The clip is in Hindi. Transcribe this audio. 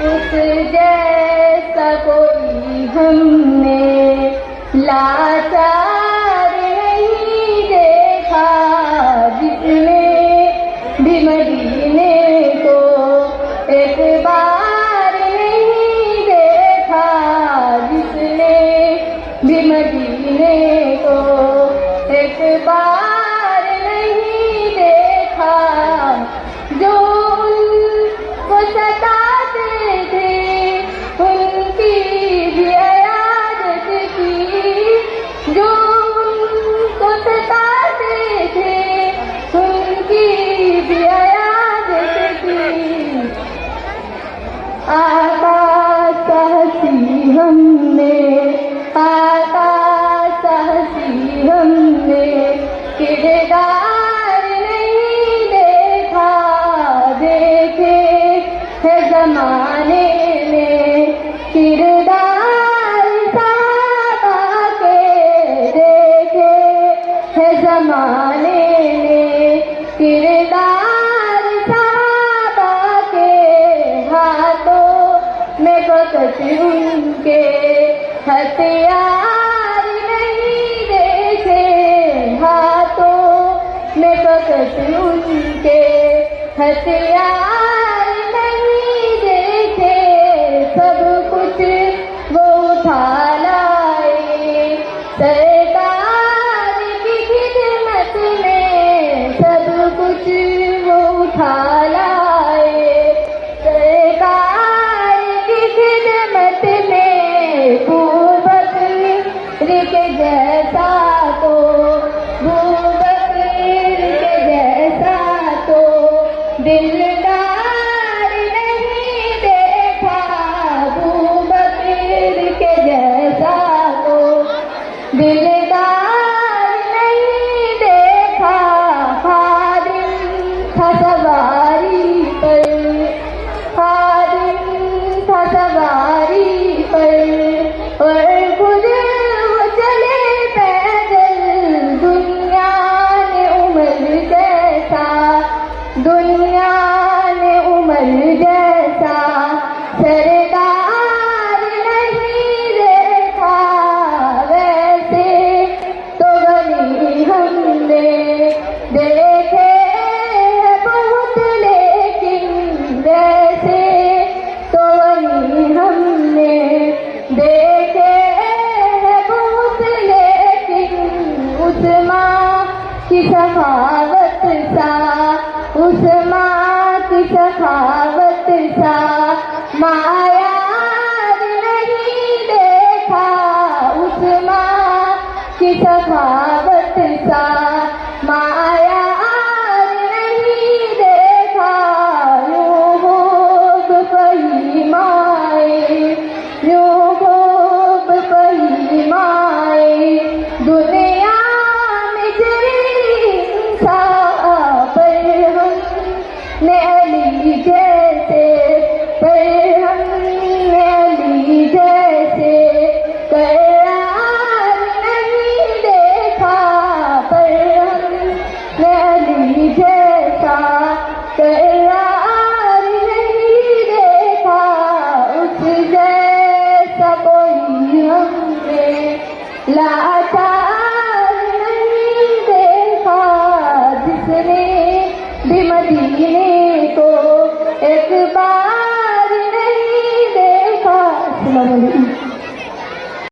उस जैसा कोई हमने लाचार नहीं देखा, जिसने भी मदीने को एक बार नहीं देखा, जिसने भी मदीने को एक बार नहीं देखा। जो उनको सताते थे उनकी भी इयादत की, जो उनको सताते थे उनकी भी इयादत की। आकाश हंसी हमने, आकाश हंसी हमने किरदार नहीं देखा, देखे है ज़माने में किरदार साहबा के, देखे है ज़माने में किरदार साहबा के। हाथों में वक़्त उनके हथियार नहीं देखे, हाथों में वक़्त उनके हथियार नहीं देखे। सब कुछ वो उठा लाए सरकार की खिदमत में, सब कुछ वो उठा लाए सरकार की खिदमत में। के जैसा तो बूबकर के जैसा तो दिलदार नहीं देखा, बूबकर के जैसा तो दिलदार नहीं देखा। खादिम था सवारी पर, खादिम था सवारी पर, और खुद चले पैदल। दुनिया ने उम्र जैसा, दुनिया ने उम्र जैसा सरदार नहीं देखा। वैसे तो गली हमने देखे बहुत, लेकिन वैसे तो गली हमने देखे उस माँ की सखावत सा, उस माँ की सखावत सा मायार नहीं देखा, उस माँ की सखावत सा मायार नहीं देखा। यूं खूब कही माए, यूं खूब कही माए, दुनिया अली जैसे, पर हमने अली जैसे करार नहीं देखा, पर हमने अली जैसा करार नहीं देखा। उस जैसा कोई हमने लाचार नहीं देखा, जिसने भी मदीने को एक बार नहीं देखा।